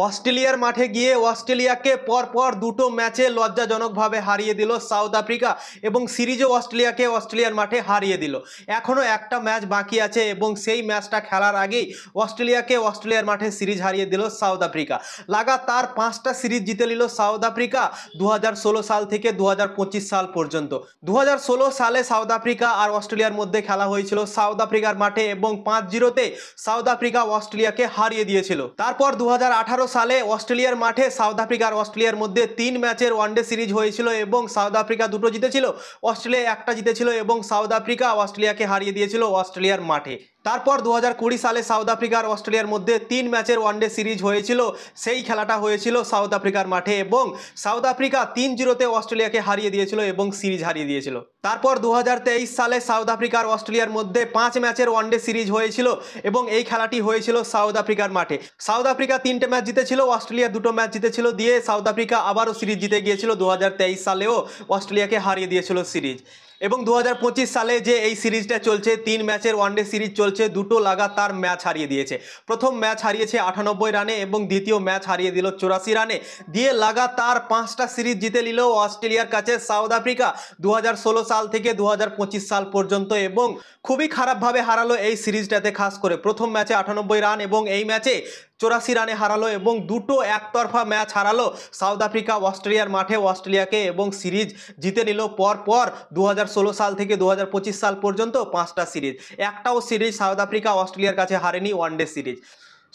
অস্ট্রেলিয়ার মাঠে গিয়ে অস্ট্রেলিয়াকে পরপর দুটো ম্যাচে লজ্জাজনকভাবে হারিয়ে দিল সাউথ আফ্রিকা এবং সিরিজও অস্ট্রেলিয়ার মাঠে হারিয়ে দিল। এখনও একটা ম্যাচ বাকি আছে এবং সেই ম্যাচটা খেলার আগেই অস্ট্রেলিয়ার মাঠে সিরিজ হারিয়ে দিল সাউথ আফ্রিকা। লাগাতার 5টা সিরিজ জিতে নিল সাউথ আফ্রিকা 2016 সাল থেকে 2025 সাল পর্যন্ত। 2016 সালে সাউথ আফ্রিকা আর অস্ট্রেলিয়ার মধ্যে খেলা হয়েছিল সাউথ আফ্রিকার মাঠে এবং 5-0 সাউথ আফ্রিকা অস্ট্রেলিয়াকে হারিয়ে দিয়েছিল। তারপর 2018 সালে অস্ট্রেলিয়ার মাঠে সাউথ আফ্রিকা আর অস্ট্রেলিয়ার মধ্যে 3 ম্যাচের ওয়ানডে সিরিজ হয়েছিল এবং সাউথ আফ্রিকা দুটো জিতেছিল, অস্ট্রেলিয়া একটা জিতেছিল এবং সাউথ আফ্রিকা অস্ট্রেলিয়াকে হারিয়ে দিয়েছিল অস্ট্রেলিয়ার মাঠে। তারপর 2020 সালে সাউথ আফ্রিকা আর অস্ট্রেলিয়ার মধ্যে 3 ম্যাচের ওয়ানডে সিরিজ হয়েছিল, সেই খেলাটা হয়েছিল সাউথ আফ্রিকার মাঠে এবং সাউথ আফ্রিকা 3-0 অস্ট্রেলিয়াকে হারিয়ে দিয়েছিল এবং সিরিজ হারিয়ে দিয়েছিল। তারপর 2023 সালে সাউথ আফ্রিকা আর অস্ট্রেলিয়ার মধ্যে 5 ম্যাচের ওয়ানডে সিরিজ হয়েছিল এবং এই খেলাটি হয়েছিল সাউথ আফ্রিকার মাঠে। সাউথ আফ্রিকা 3টে ম্যাচ জিতেছিল, অস্ট্রেলিয়া 2টো ম্যাচ জিতেছিল, দিয়ে সাউথ আফ্রিকা আবারও সিরিজ জিতে গিয়েছিল। 2023 সালেও অস্ট্রেলিয়াকে হারিয়ে দিয়েছিল সিরিজ। এবং 2025 সালে যে এই সিরিজটা চলছে, 3 ম্যাচের ওয়ানডে সিরিজ চলছে, দুটো লাগাতার ম্যাচ হারিয়ে দিয়েছে। প্রথম ম্যাচ হারিয়েছে 98 রানে এবং দ্বিতীয় ম্যাচ হারিয়ে দিল 84 রানে, দিয়ে লাগাতার 5টা সিরিজ জিতে নিল অস্ট্রেলিয়ার কাছে সাউথ আফ্রিকা 2016 সাল থেকে 2025 সাল পর্যন্ত এবং খুবই খারাপভাবে হারালো এই সিরিজটাতে। খাস করে প্রথম ম্যাচে 98 রান এবং এই ম্যাচে 84 রানে হারালো এবং দুটো একতরফা ম্যাচ হারালো সাউথ আফ্রিকা অস্ট্রেলিয়ার মাঠে অস্ট্রেলিয়াকে এবং সিরিজ জিতে নিল পর 2016 সাল থেকে 2025 সাল পর্যন্ত 5টা সিরিজ। একটাও সিরিজ সাউথ আফ্রিকা অস্ট্রেলিয়ার কাছে হারেনি ওয়ানডে সিরিজ।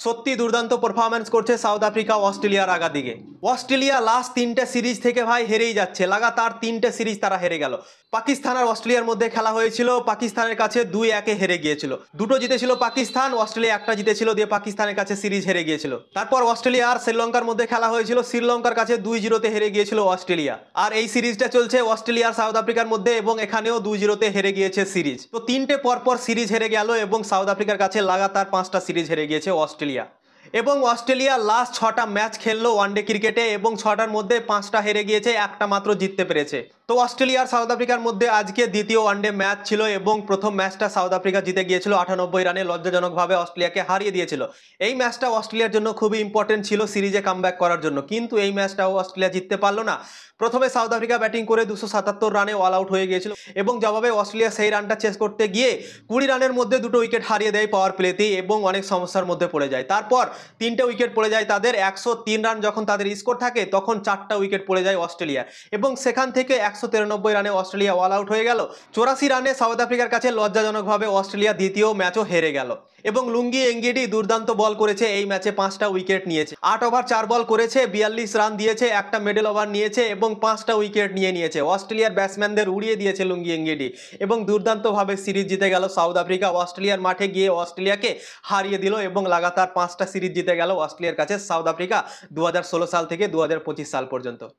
সত্যি দুর্দান্ত পারফরমেন্স করছে সাউথ আফ্রিকা অস্ট্রেলিয়ার আগাদিকে। অস্ট্রেলিয়া লাস্ট 3টে সিরিজ থেকে ভাই হেরেই যাচ্ছে, লাগাতার 3টে সিরিজ তারা হেরে গেল। পাকিস্তান আর অস্ট্রেলিয়ার মধ্যে খেলা হয়েছিল, পাকিস্তানের কাছে 2-1 হেরে গিয়েছিল। দুটো জিতেছিল পাকিস্তান, অস্ট্রেলিয়া একটা জিতেছিল, দিয়ে পাকিস্তানের কাছে সিরিজ হেরে গিয়েছিল। তারপর অস্ট্রেলিয়া আর শ্রীলঙ্কার মধ্যে খেলা হয়েছিল, শ্রীলঙ্কার কাছে 2-0 হেরে গিয়েছিল অস্ট্রেলিয়া। আর এই সিরিজটা চলছে অস্ট্রেলিয়া আর সাউথ আফ্রিকার মধ্যে এবং এখানেও 2-0 হেরে গিয়েছে সিরিজ। তো 3টে পরপর সিরিজ হেরে গেল এবং সাউথ আফ্রিকার কাছে লাগাতার 5টা সিরিজ হেরে গিয়েছে অস্ট্রেলিয়া। এবং অস্ট্রেলিয়া লাস্ট 6টা ম্যাচ খেললো ওয়ানডে ক্রিকেটে এবং 6টার মধ্যে 5টা হেরে গিয়েছে, একটা মাত্র জিততে পেরেছে। তো অস্ট্রেলিয়া আর সাউথ আফ্রিকার মধ্যে আজকে দ্বিতীয় ওয়ানডে ম্যাচ ছিল এবং প্রথম ম্যাচটা সাউথ আফ্রিকা জিতে গিয়েছিল 98 রানে, লজ্জাজনকভাবে অস্ট্রেলিয়াকে হারিয়ে দিয়েছিল। এই ম্যাচটা অস্ট্রেলিয়ার জন্য খুবই ইম্পর্টেন্ট ছিল সিরিজে কামব্যাক করার জন্য, কিন্তু এই ম্যাচটাও অস্ট্রেলিয়া জিততে পারলো না। প্রথমে সাউথ আফ্রিকা ব্যাটিং করে 277 রানে অল আউট হয়ে গিয়েছিল এবং জবাবে অস্ট্রেলিয়া সেই রানটা চেস করতে গিয়ে 20 রানের মধ্যে দুটো উইকেট হারিয়ে দেয় পাওয়ার প্লেতেই এবং অনেক সমস্যার মধ্যে পড়ে যায়। তারপর 3টে উইকেট পড়ে যায় তাদের, 103 রান যখন তাদের স্কোর থাকে তখন 4টা উইকেট পড়ে যায় অস্ট্রেলিয়া এবং সেখান থেকে 193 রানে অস্ট্রেলিয়া অল আউট হয়ে গেল। 84 রানে সাউথ আফ্রিকার কাছে লজ্জাজনকভাবে অস্ট্রেলিয়া দ্বিতীয় ম্যাচও হেরে গেল। এবং লুঙ্গি এঙ্গিডি দুর্দান্ত বল করেছে, এই ম্যাচে 5টা উইকেট নিয়েছে, 8 ওভার 4 বল করেছে, 42 রান দিয়েছে, একটা মিডল ওভার নিয়েছে এবং 5টা উইকেট নিয়েছে। অস্ট্রেলিয়ার ব্যাটসম্যানদের উড়িয়ে দিয়েছে লুঙ্গি এঙ্গিডি এবং দুর্দান্তভাবে সিরিজ জিতে গেল সাউথ আফ্রিকা। অস্ট্রেলিয়ার মাঠে গিয়ে অস্ট্রেলিয়াকে হারিয়ে দিল এবং লাগাতার 5টা সিরিজ জিতে গেল অস্ট্রেলিয়ার কাছে সাউথ আফ্রিকা 2016 সাল থেকে 2025 সাল পর্যন্ত।